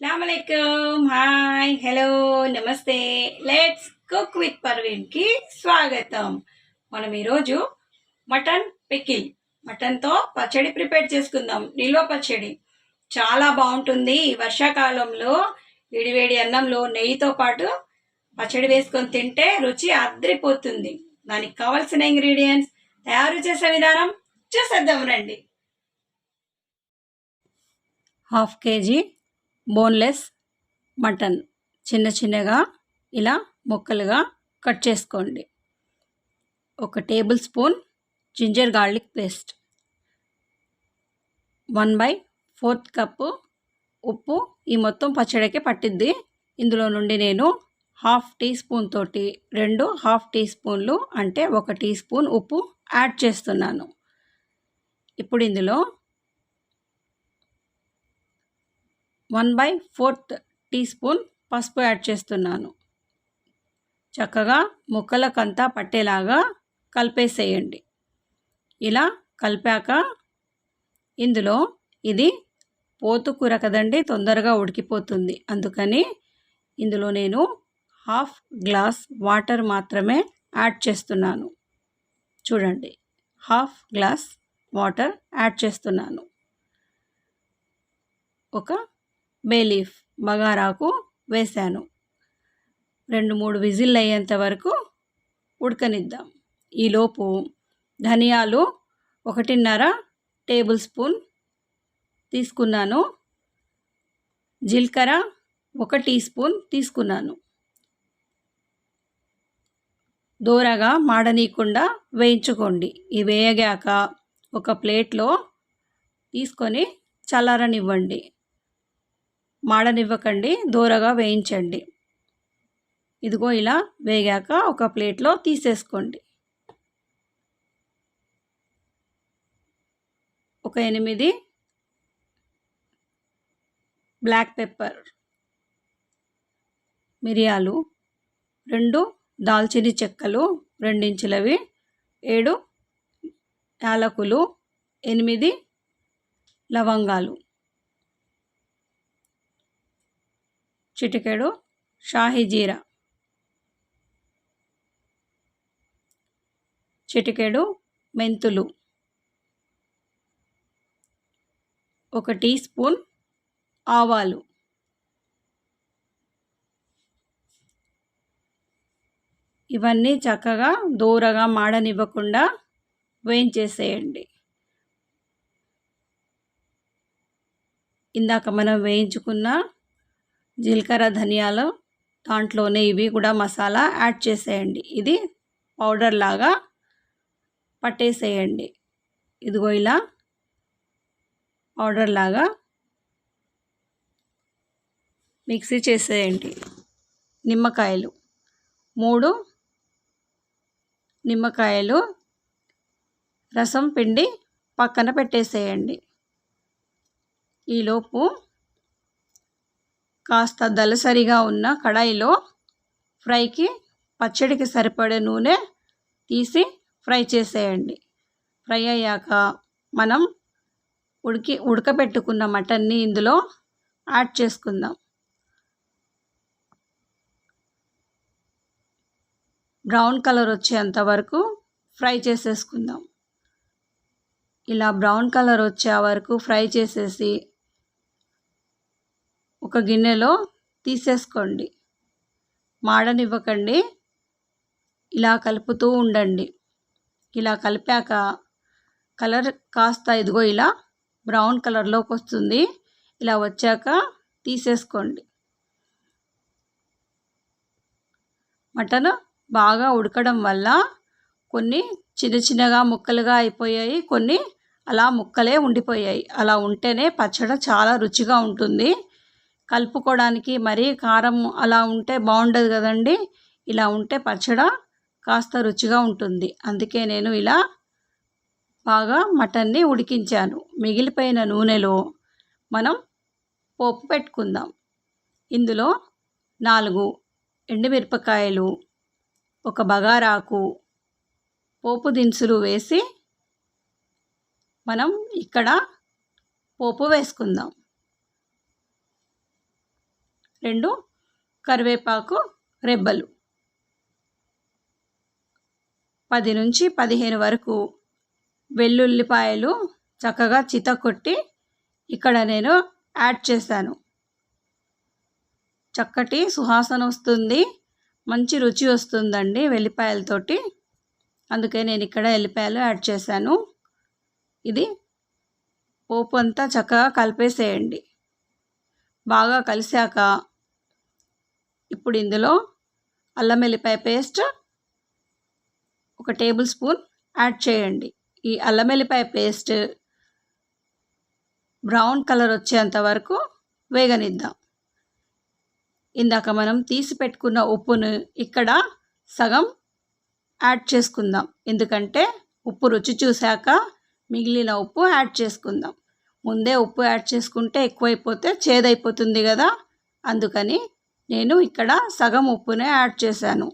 అస్సలాముఅలైకుం. Hi, hello, నమస్తే. Let's cook with పర్వీన్కి స్వాగతం. మనం ఈరోజు మటన్ పికిల్, మటన్తో పచ్చడి ప్రిపేర్ చేసుకుందాం. నిల్వ పచ్చడి చాలా బాగుంటుంది. ఈ వర్షాకాలంలో వేడివేడి అన్నంలో నెయ్యితో పాటు పచ్చడి వేసుకొని తింటే రుచి అద్రిపోతుంది. దానికి కావాల్సిన ఇంగ్రీడియంట్స్, తయారు చేసే విధానం చూసేద్దాం రండి. 1/2 kg బోన్లెస్ మటన్ చిన్న చిన్నగా ఇలా ముక్కలుగా కట్ చేసుకోండి. 1 tablespoon ginger garlic paste, 1/4 cup ఉప్పు. ఈ మొత్తం పచ్చడికి పట్టిద్ది. ఇందులో నుండి నేను 1/2 టీ స్పూన్ తోటి 2 1/2 టీ స్పూన్లు అంటే 1 టీ స్పూన్ ఉప్పు యాడ్ చేస్తున్నాను. ఇప్పుడు ఇందులో 1/4 టీ స్పూన్ పసుపు యాడ్ చేస్తున్నాను. చక్కగా ముక్కలకంతా పట్టేలాగా కలిపేసేయండి. ఇలా కలిపాక ఇందులో ఇది పోతుకూర కదండి, తొందరగా ఉడికిపోతుంది. అందుకని ఇందులో నేను 1/2 గ్లాస్ వాటర్ మాత్రమే యాడ్ చేస్తున్నాను. చూడండి, 1/2 గ్లాస్ వాటర్ యాడ్ చేస్తున్నాను. ఒక బే లీఫ్ బగారాకు వేశాను. 2-3 విజిల్ అయ్యేంత వరకు ఉడకనిద్దాం. ఈలోపు ధనియాలు 1.5 టేబుల్ స్పూన్ తీసుకున్నాను. జీలకర్ర 1 టీ స్పూన్ తీసుకున్నాను. దోరగా మాడనీయకుండా వేయించుకోండి. ఇవి వేయగాక ఒక ప్లేట్లో తీసుకొని చల్లారనివ్వండి. మాడనివ్వకండి, దోరగా వేయించండి. ఇదిగో ఇలా వేగాక ఒక ప్లేట్లో తీసేసుకోండి. ఒక 8 బ్లాక్ పెప్పర్, మిరియాలు, 2 దాల్చిన చెక్కలు 2 ఇంచులవి, 7 యాలకులు, 8 లవంగాలు, చిటికెడు షాహీ జీరా, చిటికెడు మెంతులు, 1 టీ స్పూన్ ఆవాలు, ఇవన్నీ చక్కగా దూరగా మాడనివ్వకుండా వేయించేసేయండి. ఇందాక మనం వేయించుకున్న జీలకర్ర ధనియాలు దాంట్లోనే ఇవి కూడా మసాలా యాడ్ చేసేయండి. ఇది పౌడర్ లాగా పట్టేసేయండి. ఇదిగో ఇలా పౌడర్ లాగా మిక్సీ చేసేయండి. నిమ్మకాయలు 3 నిమ్మకాయలు రసం పిండి పక్కన పెట్టేసేయండి. ఈలోపు కాస్త దలసరిగా ఉన్న కడాయిలో ఫ్రైకి పచ్చడికి సరిపడే నూనె తీసి ఫ్రై చేసేయండి. ఫ్రై అయ్యాక మనం ఉడకబెట్టుకున్న మటన్ని ఇందులో యాడ్ చేసుకుందాం. బ్రౌన్ కలర్ వచ్చేంత వరకు ఫ్రై చేసేసుకుందాం. ఇలా బ్రౌన్ కలర్ వచ్చే వరకు ఫ్రై చేసేసి ఒక గిన్నెలో తీసేసుకోండి. మాడనివ్వకండి, ఇలా కలుపుతూ ఉండండి. ఇలా కలిపాక కలర్ కాస్త ఇదిగో ఇలా బ్రౌన్ కలర్లోకి వస్తుంది. ఇలా వచ్చాక తీసేసుకోండి. మటన్ బాగా ఉడకడం వల్ల కొన్ని చిన్న చిన్నగా ముక్కలుగా అయిపోయాయి, కొన్ని అలా ముక్కలే ఉండిపోయాయి. అలా ఉంటేనే పచ్చడి చాలా రుచిగా ఉంటుంది. కలుపుకోవడానికి మరీ కారం అలా ఉంటే బాగుండదు కదండి. ఇలా ఉంటే పచ్చడి కాస్త రుచిగా ఉంటుంది. అందుకే నేను ఇలా బాగా మటన్ని ఉడికించాను. మిగిలిపోయిన నూనెలో మనం పోపు పెట్టుకుందాం. ఇందులో 4 ఎండుమిరపకాయలు, 1 బగారాకు, పోపు దినుసులు వేసి మనం ఇక్కడ పోపు వేసుకుందాం. 2 కరివేపాకు రెబ్బలు, 10 నుంచి 15 వరకు వెల్లుల్లిపాయలు చక్కగా చితకొట్టి ఇక్కడ నేను యాడ్ చేశాను. చక్కటి సువాసన వస్తుంది, మంచి రుచి వస్తుందండి వెల్లిపాయలతోటి. అందుకే నేను ఇక్కడ ఎల్లిపాయలు యాడ్ చేశాను. ఇది పోపు అంతా చక్కగా కలిపేసేయండి. బాగా కలిసాక ఇప్పుడు ఇందులో అల్లం వెల్లిపాయ పేస్ట్ 1 టేబుల్ స్పూన్ యాడ్ చేయండి. ఈ అల్లం వెల్లిపాయ పేస్ట్ బ్రౌన్ కలర్ వచ్చేంత వరకు వేగనిద్దాం. ఇందాక మనం తీసి పెట్టుకున్న ఉప్పును ఇక్కడ సగం యాడ్ చేసుకుందాం. ఎందుకంటే ఉప్పు రుచి చూశాక మిగిలిన ఉప్పు యాడ్ చేసుకుందాం. ముందే ఉప్పు యాడ్ చేసుకుంటే ఎక్కువైపోతే చేదైపోతుంది కదా, అందుకని నేను ఇక్కడ సగం ఉప్పునే యాడ్ చేశాను.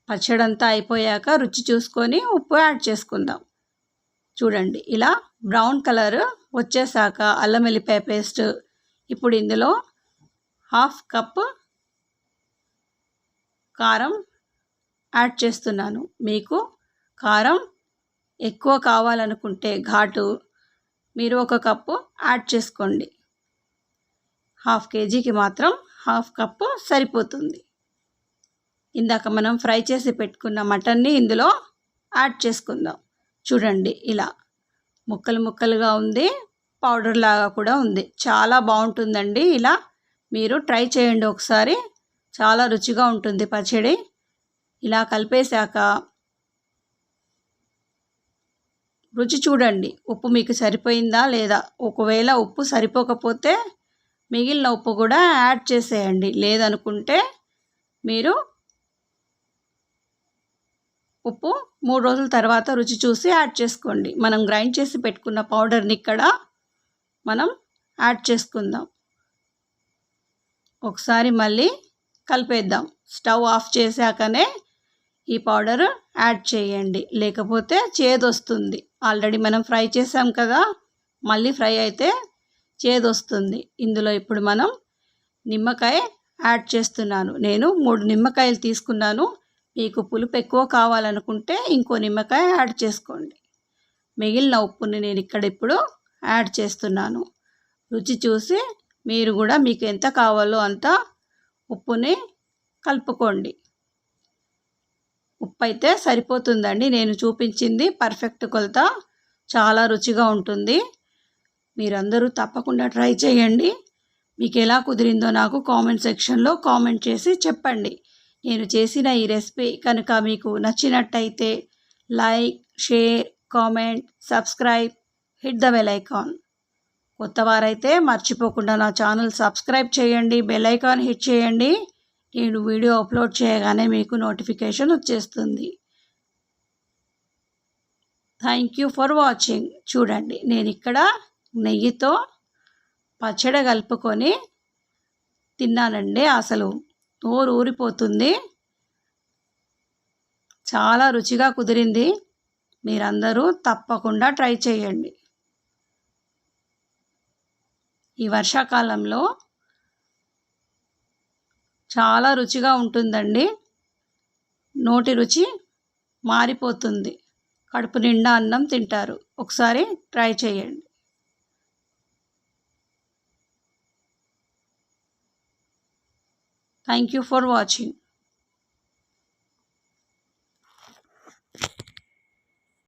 పచ్చడంతా అయిపోయాక రుచి చూసుకొని ఉప్పు యాడ్ చేసుకుందాం. చూడండి, ఇలా బ్రౌన్ కలర్ వచ్చేసాక అల్లం వెల్లిపాయ పేస్ట్ ఇప్పుడు ఇందులో 1/2 కప్పు కారం యాడ్ చేస్తున్నాను. మీకు కారం ఎక్కువ కావాలనుకుంటే ఘాటు మీరు 1 కప్పు యాడ్ చేసుకోండి. 1/2 కేజీకి మాత్రం 1/2 కప్పు సరిపోతుంది. ఇందాక మనం ఫ్రై చేసి పెట్టుకున్న మటన్ని ఇందులో యాడ్ చేసుకుందాం. చూడండి, ఇలా ముక్కలు ముక్కలుగా ఉంది, పౌడర్ లాగా కూడా ఉంది. చాలా బాగుంటుందండి. ఇలా మీరు ట్రై చేయండి ఒకసారి, చాలా రుచిగా ఉంటుంది పచ్చడి. ఇలా కలిపేశాక రుచి చూడండి, ఉప్పు మీకు సరిపోయిందా లేదా. ఒకవేళ ఉప్పు సరిపోకపోతే మిగిలిన ఉప్పు కూడా యాడ్ చేసేయండి. లేదనుకుంటే మీరు ఉప్పు 3 రోజుల తర్వాత రుచి చూసి యాడ్ చేసుకోండి. మనం గ్రైండ్ చేసి పెట్టుకున్న పౌడర్ని ఇక్కడ మనం యాడ్ చేసుకుందాం. ఒకసారి మళ్ళీ కలిపేద్దాం. స్టవ్ ఆఫ్ చేశాకనే ఈ పౌడర్ యాడ్ చేయండి, లేకపోతే చేదొస్తుంది. ఆల్రెడీ మనం ఫ్రై చేసాం కదా, మళ్ళీ ఫ్రై అయితే చేదొస్తుంది. ఇందులో ఇప్పుడు మనం నిమ్మకాయ యాడ్ చేస్తున్నాను. నేను 3 నిమ్మకాయలు తీసుకున్నాను. మీకు పులుపు ఎక్కువ కావాలనుకుంటే ఇంకో నిమ్మకాయ యాడ్ చేసుకోండి. మిగిలిన ఉప్పుని నేను ఇక్కడ ఇప్పుడు యాడ్ చేస్తున్నాను. రుచి చూసి మీరు కూడా మీకు ఎంత కావాలో అంత ఉప్పుని కలుపుకోండి. ఉప్పు అయితే సరిపోతుందండి. నేను చూపించింది పర్ఫెక్ట్ కొలత, చాలా రుచిగా ఉంటుంది. మీరందరూ తప్పకుండా ట్రై చేయండి. మీకు ఎలా కుదిరిందో నాకు కామెంట్ సెక్షన్లో కామెంట్ చేసి చెప్పండి. నేను చేసిన ఈ రెసిపీ కనుక మీకు నచ్చినట్టయితే like, share, comment, subscribe, hit the bell icon. కొత్తవారైతే మర్చిపోకుండా నా ఛానల్ సబ్స్క్రైబ్ చేయండి, బెల్ ఐకాన్ హిట్ చేయండి. నేను వీడియో అప్లోడ్ చేయగానే మీకు నోటిఫికేషన్ వచ్చేస్తుంది. Thank you for watching. చూడండి, నేను ఇక్కడ నెయ్యితో పచ్చడి కలుపుకొని తిన్నానండి. అసలు నోరు ఊరిపోతుంది. చాలా రుచిగా కుదిరింది. మీరందరూ తప్పకుండా ట్రై చేయండి. ఈ వర్షాకాలంలో చాలా రుచిగా ఉంటుందండి. నోటి రుచి మారిపోతుంది. కడుపు నిండా అన్నం తింటారు. ఒకసారి ట్రై చేయండి. Thank you for watching.